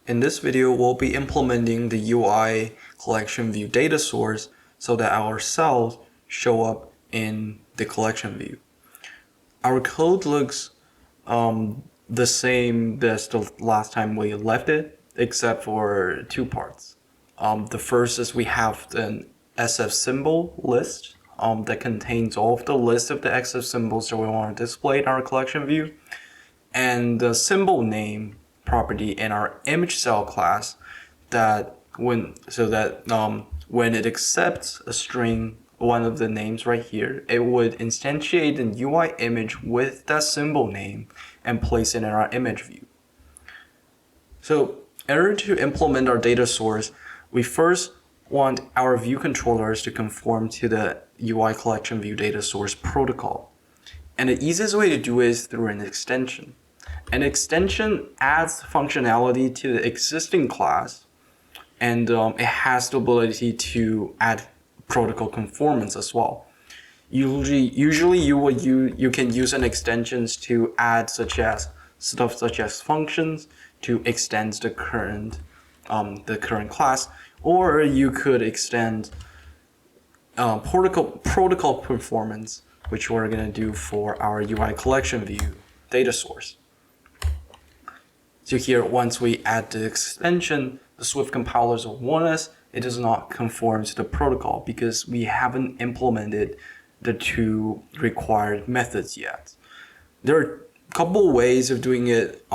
In this video, we'll be implementing the UI collection view data source so that our cells show up in the collection view. Our code looks the same as the last time we left it, except for two parts. The first is we have an SF symbol list that contains all of the list of the SF symbols that we want to display in our collection view, and the symbol name property in our image cell class that when it accepts a string, one of the names right here, it would instantiate an UI image with that symbol name and place it in our image view. So in order to implement our data source, we first want our view controllers to conform to the UI collection view data source protocol. And the easiest way to do it is through an extension. An extension adds functionality to the existing class, and it has the ability to add protocol conformance as well. Usually you can use an extensions to add stuff such as functions to extend the current class, or you could extend protocol performance, which we're gonna do for our UI collection view data source. So here, once we add the extension, the Swift compilers will warn us it does not conform to the protocol because we haven't implemented the two required methods yet. There are a couple ways of doing it.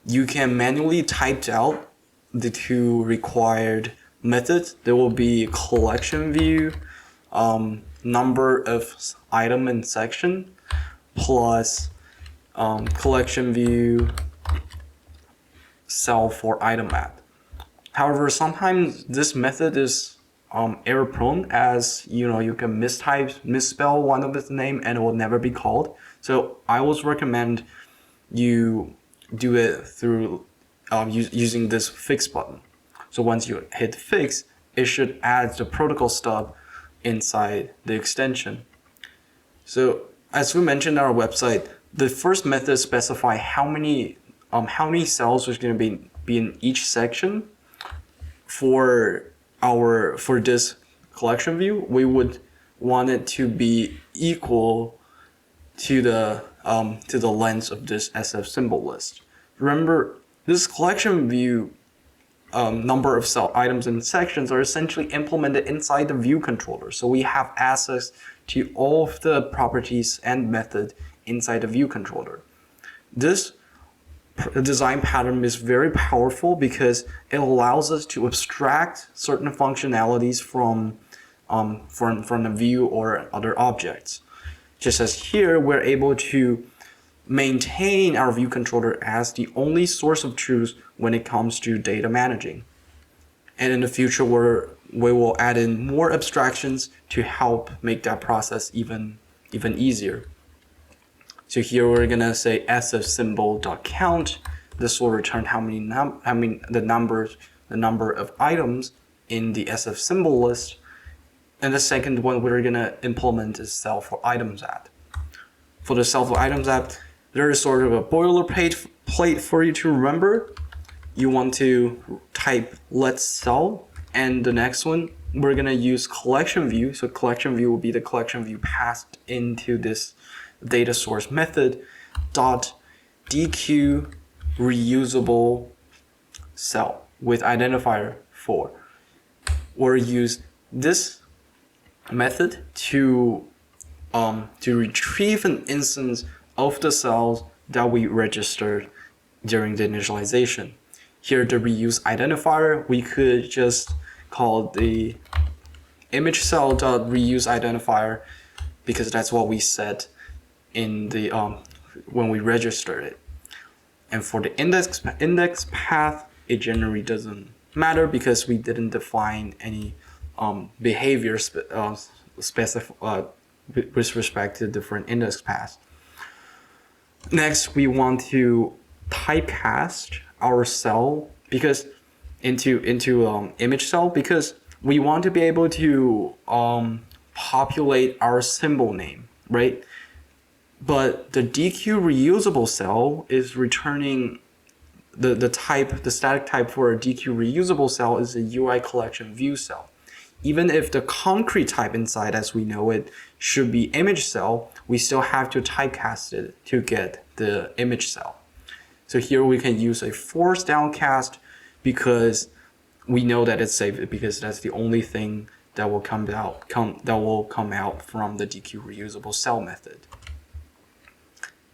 You can manually type out the two required methods. There will be collection view, number of item and section, plus collection view cell for item at. However, sometimes this method is error prone, as you can misspell one of its name and it will never be called. So I always recommend you do it through using this fix button. So once you hit fix, it should add the protocol stub inside the extension. So as we mentioned on our website, the first method specifies how many cells is going to be in each section. For this collection view, we would want it to be equal to the length of this SF symbol list. Remember, this collection view number of cell items and sections are essentially implemented inside the view controller. So we have access to all of the properties and method inside the view controller. This design pattern is very powerful because it allows us to abstract certain functionalities from the view or other objects. Just as here, we're able to maintain our view controller as the only source of truth when it comes to data managing. And in the future, we will add in more abstractions to help make that process even easier. So here we're gonna say SF symbol.count. This will return the number of items in the SF symbol list. And the second one we're gonna implement is cell for items at. For the cell for items at, there is sort of a boilerplate for you to remember. You want to type let's cell, and the next one we're gonna use collection view. So collection view will be the collection view passed into this data source method dot dequeue reusable cell with identifier 4, or use this method to retrieve an instance of the cells that we registered during the initialization. Here, the reuse identifier, we could just call the image cell dot reuse identifier because that's what we set in the when we registered it. And for the index path, it generally doesn't matter because we didn't define any behavior with respect to different index paths. Next, we want to typecast our cell into image cell because we want to be able to populate our symbol name, right? But the dequeue reusable cell is returning the static type for a DQ reusable cell is a UI collection view cell. Even if the concrete type inside, as we know it, should be image cell, we still have to typecast it to get the image cell. So here we can use a forced downcast because we know that it's safe, because that's the only thing that will come out from the DQ reusable cell method.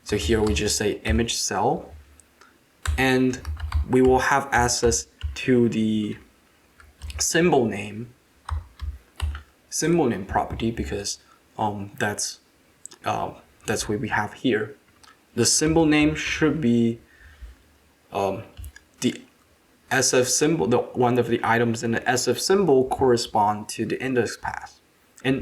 So here we just say image cell, and we will have access to the symbol name property, because that's what we have here. The symbol name should be the SF symbol, one of the items in the SF symbol correspond to the index path. The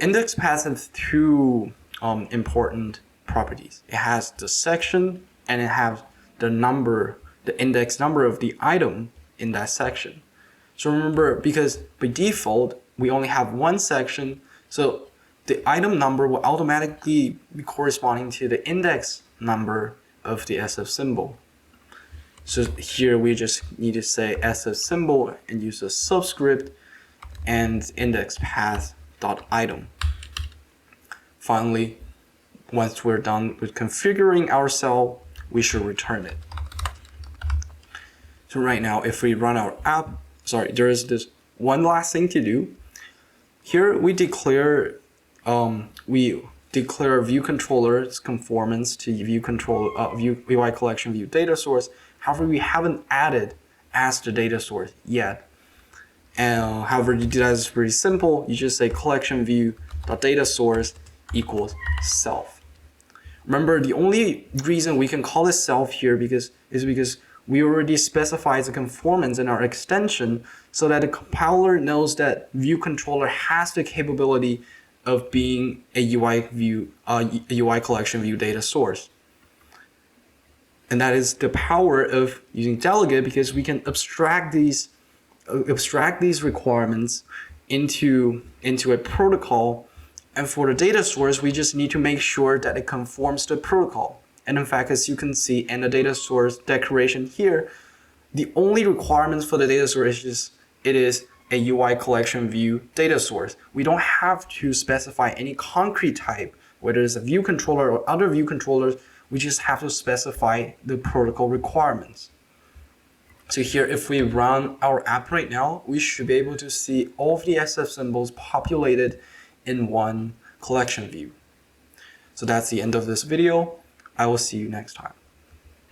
index path has two important properties. It has the section and it has the index number of the item in that section. So remember, because by default we only have one section, so the item number will automatically be corresponding to the index number of the SF symbol. So here we just need to say SF symbol and use a subscript and index path dot item. Finally, once we're done with configuring our cell, we should return it. So right now, if we run our app, there is this one last thing to do. Here we declare view controller's conformance to view UI collection view data source. However, we haven't added as the data source yet. However, you do that is pretty simple. You just say collection view data source equals self. Remember, the only reason we can call this self here is because we already specified the conformance in our extension, so that the compiler knows that view controller has the capability of being a UI collection view data source. And that is the power of using delegate, because we can abstract these requirements into a protocol. And for the data source, we just need to make sure that it conforms to the protocol. And in fact, as you can see in the data source declaration here, the only requirements for the data source is it is a UI collection view data source. We don't have to specify any concrete type, whether it's a view controller or other view controllers. We just have to specify the protocol requirements. So here, if we run our app right now, we should be able to see all of the SF symbols populated in one collection view. So that's the end of this video. I will see you next time.